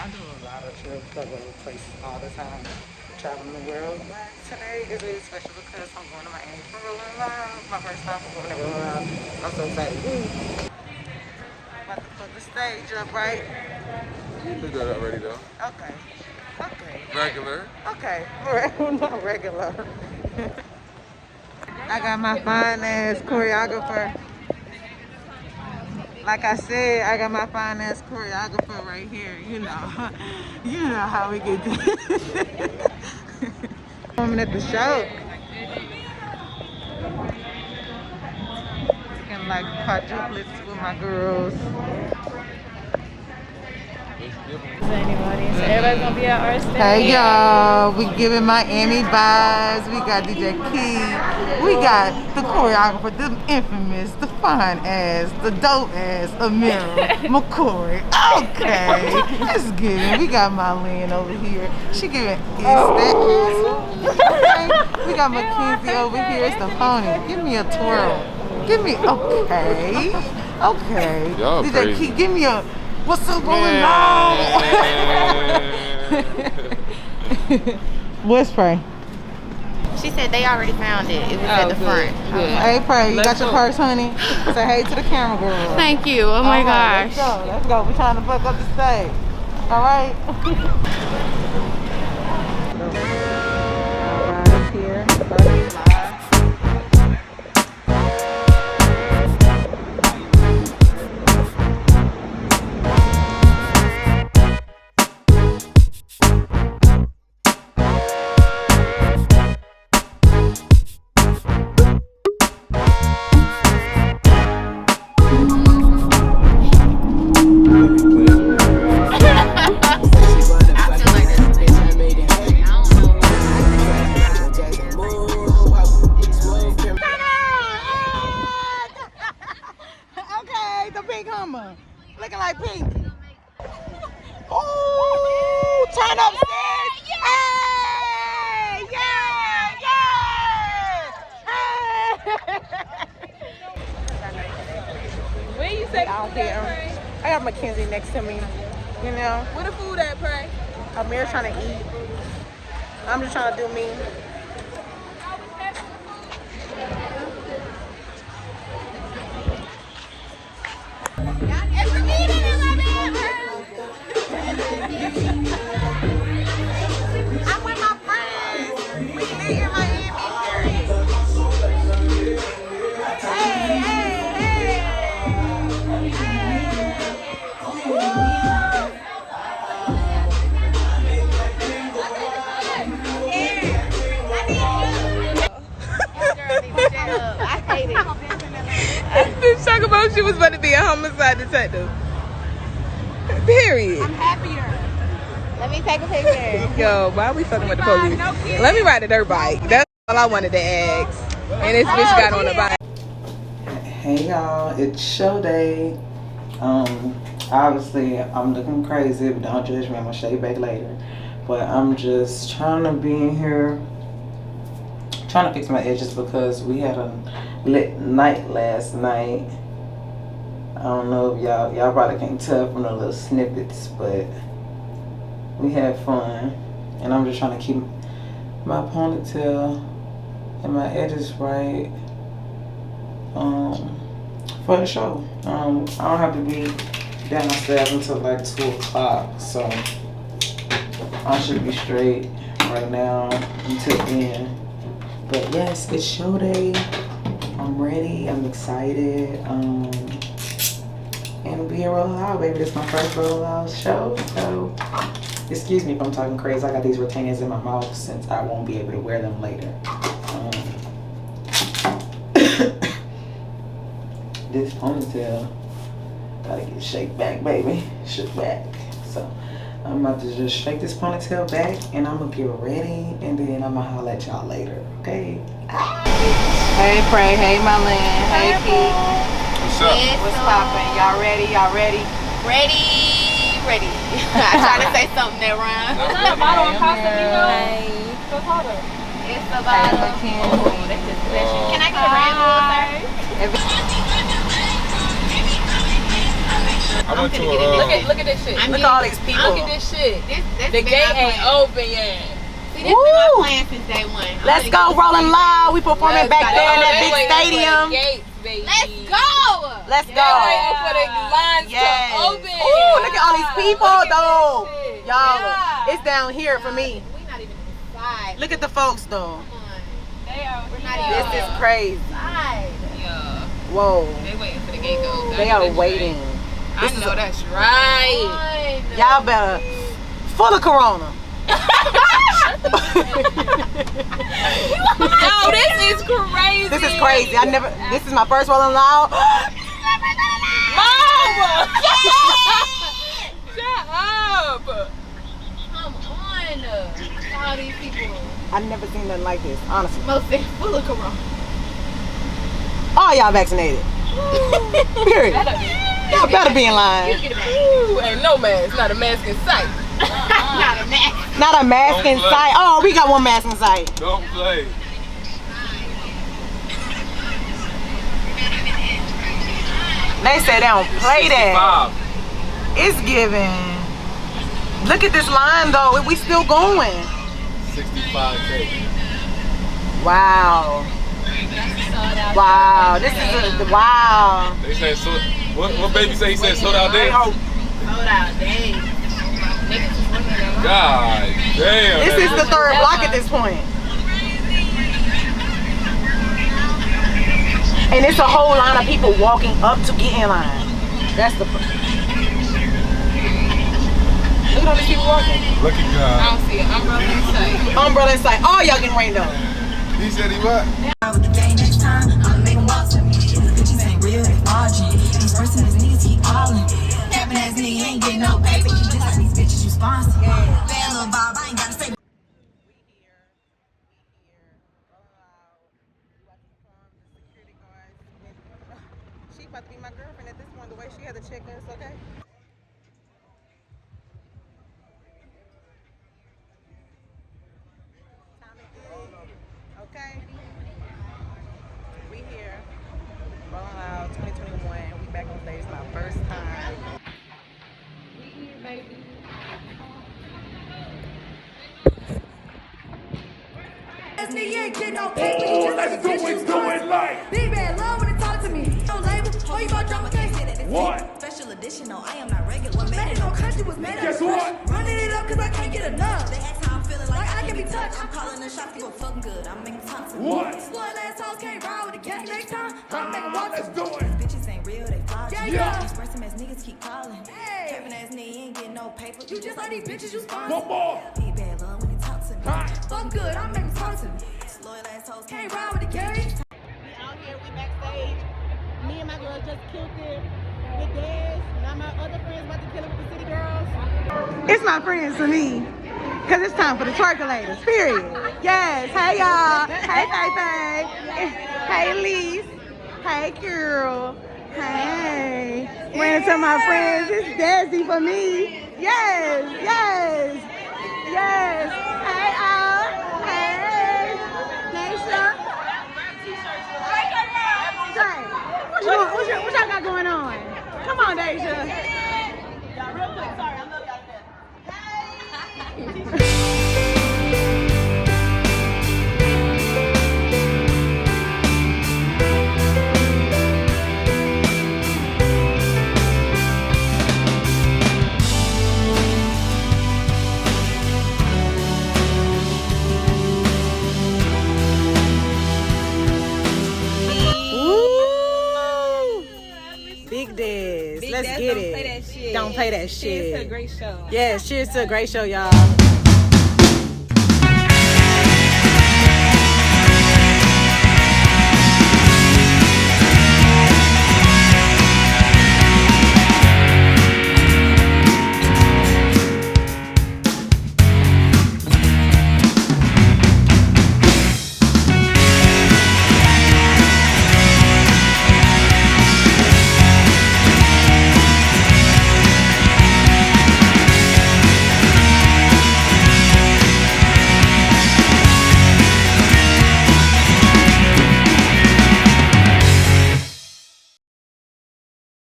I do a lot of trips. I go to places all the time, traveling the world. But today is really special because I'm going to Miami for Rolling Loud. My first time for going to Rolling Loud. I'm so excited. About to put the stage up, right? You did that already though. Okay. Okay. Regular. Okay. Not regular. I got my fine ass choreographer. Like I said, I got my fine ass choreographer right here. You know, you know how we get this. I'm at the show. Looking like quadruplets with my girls. Anybody. So everybody's gonna be at our stage. Hey y'all, we giving Miami vibes. We got DJ Key. We got the choreographer, the infamous, the fine ass, the dope ass, Amira, McCoy. Okay, let's get it. We got Marlene over here. She giving that ass. We got Mackenzie over here. It's the pony. Give me a twirl. Give me okay. Y'all DJ crazy. Key, give me a what's up going on? What's Pray? She said they already found it. It was at the front. Hey Pray, you got your purse, honey? Say hey to the camera girl. Thank you. Oh my gosh. Let's go. We're trying to fuck up the stage. All right. Here. Looking like pink. Oh, turn up, sis. Hey, yeah. Where you say Out here. I got Mackenzie next to me. You know, where the food at, Pray? Amir's trying to eat. I'm just trying to do me. I'm with my friends. We live in Miami. I hate it. This talk about she was about to be a homicide detective. Period. I'm happier. Let me take a picture. Yo, why are we fucking with the police? Let me ride a dirt bike. That's all I wanted to ask. And this bitch got on a bike. Hey y'all, it's show day. Obviously I'm looking crazy, but don't judge me, I'm gonna show you back later. But I'm just trying to be in here, trying to fix my edges because we had a lit night last night. I don't know if y'all probably can't tell from the little snippets, but we had fun. And I'm just trying to keep my ponytail and my edges right for the show. I don't have to be downstairs until like 2 o'clock, so I should be straight right now until then. But yes, it's show day. I'm ready. I'm excited. And be a Roll Loud, baby. This is my first Roll Loud show. So excuse me if I'm talking crazy. I got these retainers in my mouth since I won't be able to wear them later. This ponytail gotta get shake back, baby. Shook back. So I'm about to just shake this ponytail back and I'm gonna get ready and then I'm gonna holler at y'all later, okay? Hey Pray, hey Marlene, hey Keith. What's up? What's poppin'? Y'all ready? Y'all ready? Ready. I tried to say something that rhymes. Is that a bottle of pasta, Hey. It's a bottle. Can I get a Red Bull, sir? I went to a. Look at this shit. Look at all these people. Look at this shit. This The gate ain't open yet. See, this been my plan since day one. Let's go, Rolling Loud. We performing back there in that big stadium. Let's go. Let's go. They're waiting for the lines to open. Ooh, look at all these people, though. Y'all, it's down here for me. We not even inside. Look at the folks, though. Come on. We're not even This is crazy. inside. Yeah. Whoa. They waiting for the gate to open. They are waiting. I know that's right. Y'all better. Full of Corona. Yo, this is crazy. This is crazy. This is my first Rolling Loud. Mama! Shut up! Come on. All these people. I've never seen nothing like this, honestly. Most full of corona. All y'all vaccinated. Period. Y'all better be in line. Ooh, ain't no mask. Not a mask in sight. Not a mask. Not a mask in sight. Oh, we got one mask in sight. Don't play. They say they don't play that. It's giving. Look at this line though. We still going. 65K. Wow. Wow. This is a wow. They said so. What baby say? He said sold out days. Sold out days. God damn. This is the third block at this point. And it's a whole line of people walking up to get in line. That's the. Look at all these people walking. Look at God. I don't see an umbrella in sight. Umbrella in sight. All y'all getting rained on. He said he what? Next time, I'll make them walk to me. These bitches ain't real, they fraudulent. These person is niggas keep calling. Capping ass nigga ain't getting no paper. You just like these bitches you sponsor. Bad little Bob, I ain't gotta say. She about to be my girlfriend at this point, the way she had to check us, okay? Time to get it. Okay? We here. Rolling Loud 2021. We back on stage my first time. We here, baby. Let's do it like Big man, love when they talk to me. No label, oh you gon' drop my case. what? Special edition, no, I am not regular. What made it no country was made Guess what? Running it up cause I can't get enough. They ask how I'm feeling like I can be touched. I'm calling the shots, you fucking good. I'm making time to What? Slow ass hoes can't ride with the gas next time. I'm making walk Let's do it. These bitches ain't real, they fraudulent. Yeah. These person ass niggas keep calling. Trapping ass nigga ain't getting no paper. You just like these bitches you sponsor. One more. Big bad love when they talk to me. Huh? Fuck good, I'm making talk to me. Loyal ass hoes can't ride with the gang. Out here, we backstage. Me and my girls just killed it with Dez. Now my other friends about to kill it with the city girls. It's my friends to me. Cause it's time for the twerkulators, period. Yes, hey y'all. Hey Faye. Hey Elise. Hey girl. Hey. Ran into my friends. It's Desi for me. Yes, yes, yes. Hey all. Hey. Daisha. Jay, what y'all got going on? Come on, Daisha. Real quick, sorry, I love y'all to death. Big Dez. Big Let's Dez, get don't it. play that shit. Don't play that Cheers shit. to a great show. Yes, cheers to a great show, y'all.